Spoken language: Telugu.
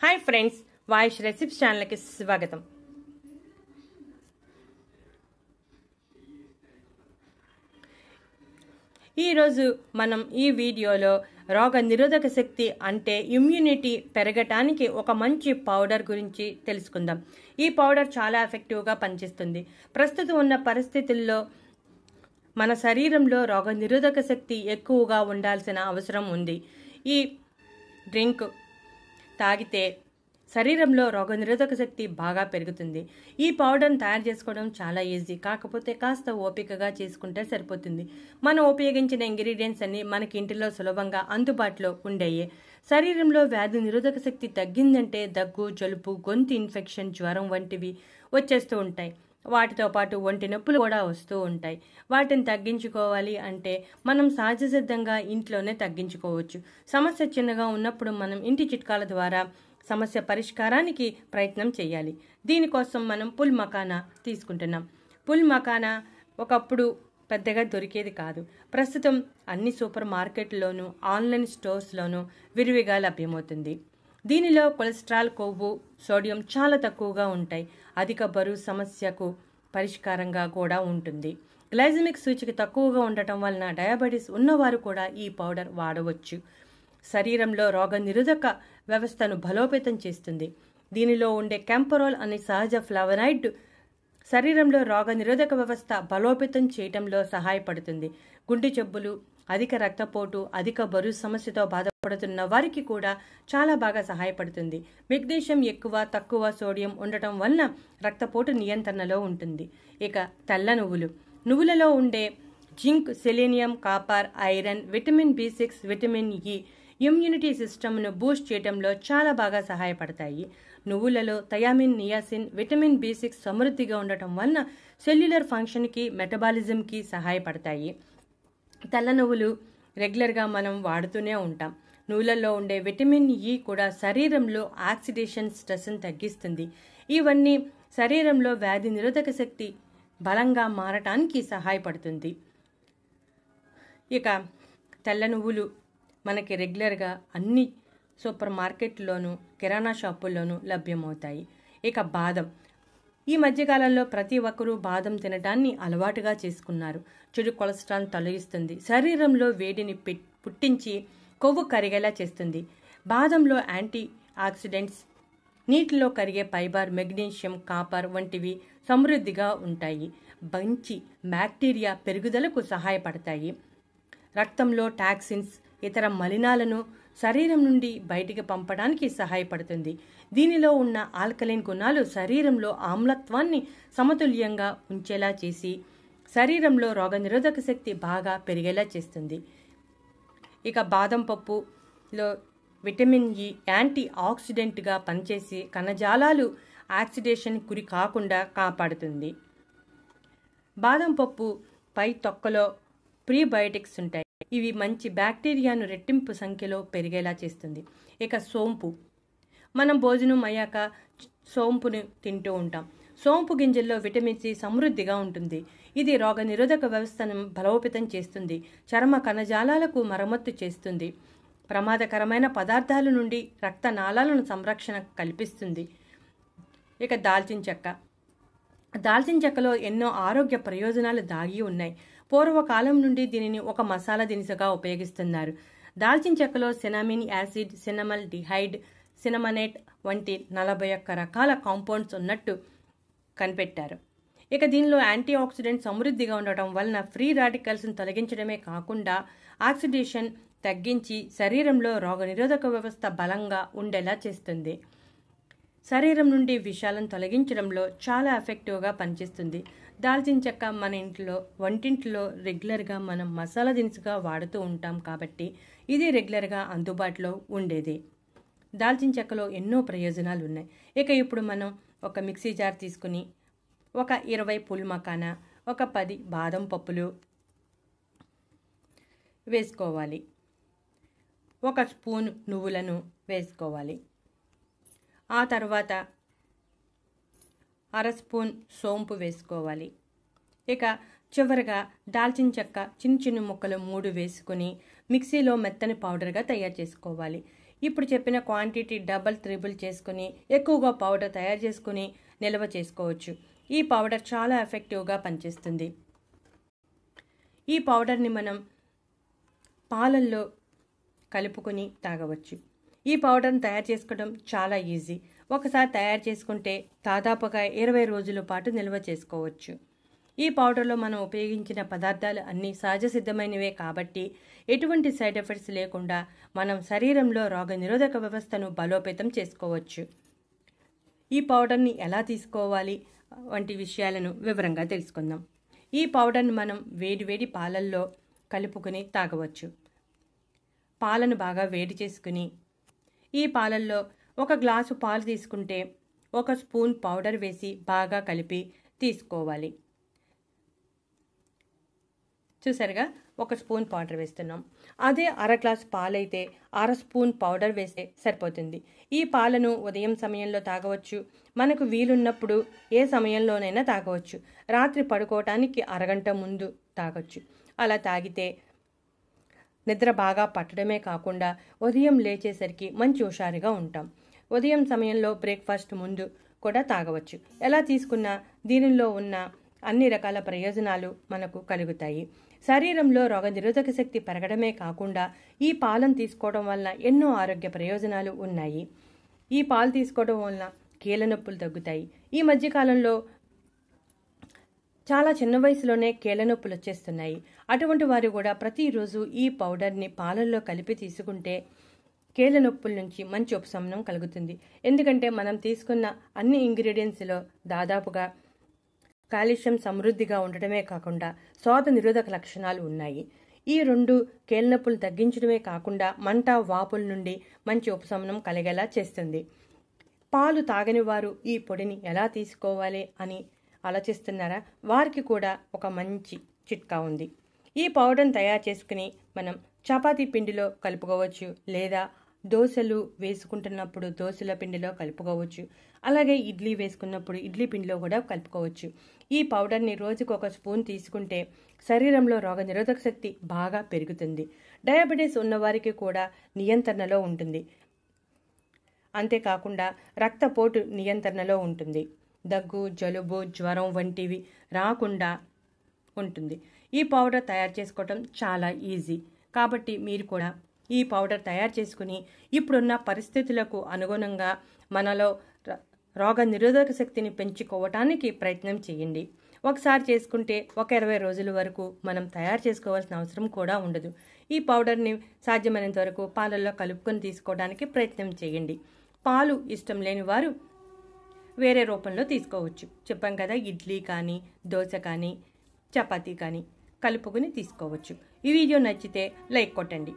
हाय फ्रेंड्स वाइश रेसिपी चैनल की स्वागतम। ఈరోజు మనం ఈ వీడియోలో రోగ నిరోధక శక్తి అంటే ఇమ్యూనిటీ పెరగటానికి ఒక మంచి పౌడర్ గురించి తెలుసుకుందాం। ఈ పౌడర్ చాలా ఎఫెక్టివ్గా పనిచేస్తుంది। ప్రస్తుతం ఉన్న పరిస్థితుల్లో మన శరీరంలో రోగ నిరోధక శక్తి ఎక్కువగా ఉండాల్సిన అవసరం ఉంది। ఈ డ్రింక్ తాగితే శరీరంలో రోగనిరోధక శక్తి బాగా పెరుగుతుంది। ఈ పౌడర్ని తయారు చేసుకోవడం చాలా ఈజీ, కాకపోతే కాస్త ఓపికగా చేసుకుంటే సరిపోతుంది। మనం ఉపయోగించిన ఇంగ్రీడియంట్స్ అన్ని మనకి ఇంటిలో సులభంగా అందుబాటులో ఉండేయే। శరీరంలో వ్యాధి నిరోధక శక్తి తగ్గిందంటే దగ్గు, జలుబు, గొంతు ఇన్ఫెక్షన్, జ్వరం వంటివి వచ్చేస్తూ ఉంటాయి। వాటితో పాటు ఒంటి నొప్పులు కూడా వస్తూ ఉంటాయి। వాటిని తగ్గించుకోవాలి అంటే మనం సహజ సిద్ధంగా ఇంట్లోనే తగ్గించుకోవచ్చు। సమస్య చిన్నగా ఉన్నప్పుడు మనం ఇంటి చిట్కాల ద్వారా సమస్య పరిష్కారానికి ప్రయత్నం చేయాలి। దీనికోసం మనం పుల్ మకానా తీసుకుంటున్నాం। పుల్ మకానా ఒకప్పుడు పెద్దగా దొరికేది కాదు, ప్రస్తుతం అన్ని సూపర్ మార్కెట్లోనూ ఆన్లైన్ స్టోర్స్లోనూ విరివిగా లభ్యమవుతుంది। దీనిలో కొలెస్ట్రాల్, కొవ్వు, సోడియం చాలా తక్కువగా ఉంటాయి। అధిక బరువు సమస్యకు పరిష్కారంగా కూడా ఉంటుంది। గ్లైసెమిక్ సూచిక తక్కువగా ఉండటం వలన డయాబెటీస్ ఉన్నవారు కూడా ఈ పౌడర్ వాడవచ్చు। శరీరంలో రోగ నిరోధక వ్యవస్థను బలోపేతం చేస్తుంది। దీనిలో ఉండే క్యాంపరోల్ అనే సహజ ఫ్లవనాయిడ్ శరీరంలో రోగ నిరోధక వ్యవస్థ బలోపేతం చేయటంలో సహాయపడుతుంది। గుండె జబ్బులు, అధిక రక్తపోటు, అధిక బరువు సమస్యతో బాధపడుతున్న వారికి కూడా చాలా బాగా సహాయపడుతుంది। మెగ్నీషియం ఎక్కువ, తక్కువ సోడియం ఉండటం వలన రక్తపోటు నియంత్రణలో ఉంటుంది। ఇక తెల్ల నువ్వులు, నువ్వులలో ఉండే zinc, selenium, copper, iron, vitamin B6, vitamin E immunity సిస్టమ్ను బూస్ట్ చేయడంలో చాలా బాగా సహాయపడతాయి। నువ్వులలో థయామిన్, నియాసిన్, విటమిన్ B6 సమృద్ధిగా ఉండటం వలన సెల్యులర్ ఫంక్షన్కి, మెటబాలిజంకి సహాయపడతాయి। తెల్ల నువ్వులు రెగ్యులర్గా మనం వాడుతూనే ఉంటాం। నువ్వులలో ఉండే విటమిన్ E కూడా శరీరంలో ఆక్సిడేషన్ స్ట్రెస్ని తగ్గిస్తుంది। ఇవన్నీ శరీరంలో వ్యాధి నిరోధక శక్తి బలంగా మారటానికి సహాయపడుతుంది। ఇక తెల్ల నువ్వులు మనకి రెగ్యులర్గా అన్ని సూపర్ మార్కెట్లోనూ కిరాణా షాపుల్లోనూ లభ్యమవుతాయి। ఇక బాదం, ఈ మధ్యకాలంలో ప్రతి ఒక్కరూ బాదం తినడాన్ని అలవాటుగా చేసుకున్నారు। చెడు కొలెస్ట్రాల్ తొలగిస్తుంది, శరీరంలో వేడిని పుట్టించి కొవ్వు కరిగేలా చేస్తుంది। బాదంలో యాంటీ ఆక్సిడెంట్స్, నీటిలో కరిగే ఫైబర్, మెగ్నీషియం, కాపర్ వంటివి సమృద్ధిగా ఉంటాయి। మంచి బ్యాక్టీరియా పెరుగుదలకు సహాయపడతాయి। రక్తంలో టాక్సిన్స్, ఇతర మలినాలను శరీరం నుండి బయటికి పంపడానికి సహాయపడుతుంది। దీనిలో ఉన్న ఆల్కలైన్ గుణాలు శరీరంలో ఆమ్లత్వాన్ని సమతుల్యంగా ఉంచేలా చేసి శరీరంలో రోగనిరోధక శక్తి బాగా పెరిగేలా చేస్తుంది। ఇక బాదం పప్పులో విటమిన్ E యాంటీ ఆక్సిడెంట్గా పనిచేసి కణజాలాలు ఆక్సిడేషన్ గురి కాకుండా కాపాడుతుంది। బాదం పప్పు పై తొక్కలో ప్రీబయోటిక్స్ ఉంటాయి, ఇవి మంచి బ్యాక్టీరియాను రెట్టింపు సంఖ్యలో పెరిగేలా చేస్తుంది। ఇక సోంపు, మనం భోజనం అయ్యాక సోంపును తింటూ ఉంటాం। సోంపు గింజల్లో విటమిన్ C సమృద్ధిగా ఉంటుంది। ఇది రోగ నిరోధక వ్యవస్థను బలోపేతం చేస్తుంది, చర్మ కణజాలాలకు మరమ్మతు చేస్తుంది, ప్రమాదకరమైన పదార్థాల నుండి రక్తనాళాలను సంరక్షణ కల్పిస్తుంది। ఇక దాల్చిన చెక్క, దాల్చిన చెక్కలో ఎన్నో ఆరోగ్య ప్రయోజనాలు దాగి ఉన్నాయి। పూర్వకాలం నుండి దీనిని ఒక మసాలా దినుసుగా ఉపయోగిస్తున్నారు। దాల్చిన చెక్కలో సినామిన్ యాసిడ్, సినమల్ డిహైడ్, సినమనేట్ వంటి 41 రకాల కాంపౌండ్స్ ఉన్నట్టు కనిపెట్టారు। ఇక దీనిలో యాంటీ ఆక్సిడెంట్ సమృద్ధిగా ఉండటం వలన ఫ్రీ రాడికల్స్ను తొలగించడమే కాకుండా ఆక్సిడేషన్ తగ్గించి శరీరంలో రోగనిరోధక వ్యవస్థ బలంగా ఉండేలా చేస్తుంది। శరీరం నుండి విషాలను తొలగించడంలో చాలా ఎఫెక్టివ్గా పనిచేస్తుంది। దాల్చిన చెక్క మన ఇంట్లో వంటింట్లో రెగ్యులర్గా మనం మసాలా దినుసుగా వాడుతూ ఉంటాం కాబట్టి ఇది రెగ్యులర్గా అందుబాటులో ఉండేది। దాల్చిన చెక్కలో ఎన్నో ప్రయోజనాలు ఉన్నాయి। ఇక ఇప్పుడు మనం ఒక మిక్సీ జార్ తీసుకుని ఒక 20 పుల్ మకానా, ఒక 10 బాదం పప్పులు వేసుకోవాలి, ఒక స్పూన్ నువ్వులను వేసుకోవాలి, ఆ తర్వాత అర స్పూన్ సోంపు వేసుకోవాలి। ఇక చివరగా దాల్చిన చెక్క చిన్న చిన్న ముక్కలు 3 వేసుకుని మిక్సీలో మెత్తని పౌడర్గా తయారు చేసుకోవాలి। ఇప్పుడు చెప్పిన క్వాంటిటీ డబల్ త్రిబుల్ చేసుకుని ఎక్కువగా పౌడర్ తయారు చేసుకుని నిల్వ చేసుకోవచ్చు. ఈ పౌడర్ చాలా ఎఫెక్టివ్గా పనిచేస్తుంది. ఈ పౌడర్ని మనం పాలల్లో కలుపుకొని తాగవచ్చు. ఈ పౌడర్ని తయారు చేసుకోవడం చాలా ఈజీ. ఒకసారి తయారు చేసుకుంటే దాదాపుగా 20 రోజుల పాటు నిల్వ చేసుకోవచ్చు. ఈ పౌడర్లో మనం ఉపయోగించిన పదార్థాలు అన్నీ సహజ సిద్ధమైనవే కాబట్టి ఎటువంటి సైడ్ ఎఫెక్ట్స్ లేకుండా మనం శరీరంలో రోగనిరోధక వ్యవస్థను బలోపేతం చేసుకోవచ్చు. ఈ పౌడర్ని ఎలా తీసుకోవాలి వంటి విషయాలను వివరంగా తెలుసుకుందాం. ఈ పౌడర్ని మనం వేడివేడి పాలల్లో కలుపుకొని తాగవచ్చు. పాలను బాగా వేడి చేసుకుని ఈ పాలల్లో 1 గ్లాసు పాలు తీసుకుంటే 1 స్పూన్ పౌడర్ వేసి బాగా కలిపి తీసుకోవాలి. చూసారుగా 1 స్పూన్ పౌడర్ వేస్తున్నాం. అదే 1/2 గ్లాసు పాలైతే 1/2 స్పూన్ పౌడర్ వేస్తే సరిపోతుంది. ఈ పాలను ఉదయం సమయంలో తాగవచ్చు. మనకు వీలున్నప్పుడు ఏ సమయంలోనైనా తాగవచ్చు. రాత్రి పడుకోవటానికి అరగంట ముందు తాగొచ్చు. అలా తాగితే నిద్ర బాగా పట్టడమే కాకుండా ఉదయం లేచేసరికి మంచి హుషారుగా ఉంటాం. ఉదయం సమయంలో బ్రేక్ఫాస్ట్ ముందు కూడా తాగవచ్చు. ఎలా తీసుకున్నా దీనిలో ఉన్న అన్ని రకాల ప్రయోజనాలు మనకు కలుగుతాయి. శరీరంలో రోగనిరోధక శక్తి పెరగడమే కాకుండా ఈ పాలను తీసుకోవడం వలన ఎన్నో ఆరోగ్య ప్రయోజనాలు ఉన్నాయి. ఈ పాలు తీసుకోవడం వలన కీళ్ళ నొప్పులు తగ్గుతాయి. ఈ మధ్యకాలంలో చాలా చిన్న వయసులోనే కీళ్ళ నొప్పులు వచ్చేస్తున్నాయి. అటువంటి వారు కూడా ప్రతిరోజు ఈ పౌడర్ని పాలల్లో కలిపి తీసుకుంటే కీళ్ళ నొప్పుల నుంచి మంచి ఉపశమనం కలుగుతుంది. ఎందుకంటే మనం తీసుకున్న అన్ని ఇంగ్రీడియంట్స్లో దాదాపుగా కాల్షియం సమృద్ధిగా ఉండటమే కాకుండా శోథ నిరోధక లక్షణాలు ఉన్నాయి. ఈ 2 కీళ్ళ నొప్పులు తగ్గించడమే కాకుండా మంట వాపుల నుండి మంచి ఉపశమనం కలిగేలా చేస్తుంది. పాలు తాగని వారు ఈ పొడిని ఎలా తీసుకోవాలి అని ఆలోచిస్తున్నారా? వారికి కూడా ఒక మంచి చిట్కా ఉంది. ఈ పౌడర్ని తయారు చేసుకుని మనం చపాతీ పిండిలో కలుపుకోవచ్చు, లేదా దోశలు వేసుకుంటున్నప్పుడు దోశల పిండిలో కలుపుకోవచ్చు. అలాగే ఇడ్లీ వేసుకున్నప్పుడు ఇడ్లీ పిండిలో కూడా కలుపుకోవచ్చు. ఈ పౌడర్ని రోజుకు 1 స్పూన్ తీసుకుంటే శరీరంలో రోగనిరోధక శక్తి బాగా పెరుగుతుంది. డయాబెటీస్ ఉన్నవారికి కూడా నియంత్రణలో ఉంటుంది. అంతేకాకుండా రక్తపోటు నియంత్రణలో ఉంటుంది. దగ్గు, జలుబు, జ్వరం వంటివి రాకుండా ఉంటుంది. ఈ పౌడర్ తయారు చేసుకోవటం చాలా ఈజీ. కాబట్టి మీరు కూడా ఈ పౌడర్ తయారు చేసుకుని ఇప్పుడున్న పరిస్థితులకు అనుగుణంగా మనలో రోగ నిరోధక శక్తిని పెంచుకోవటానికి ప్రయత్నం చేయండి. ఒకసారి చేసుకుంటే 20 రోజుల వరకు మనం తయారు చేసుకోవాల్సిన అవసరం కూడా ఉండదు. ఈ పౌడర్ని సాధ్యమైనంత వరకు పాలల్లో కలుపుకొని తీసుకోవడానికి ప్రయత్నం చేయండి. పాలు ఇష్టం లేని వారు వేరే రూపంలో తీసుకోవచ్చు. చెప్పాం కదా, ఇడ్లీ కానీ దోశ కానీ చపాతీ కానీ కలుపుకొని తీసుకోవచ్చు. ఈ వీడియో నచ్చితే లైక్ కొట్టండి.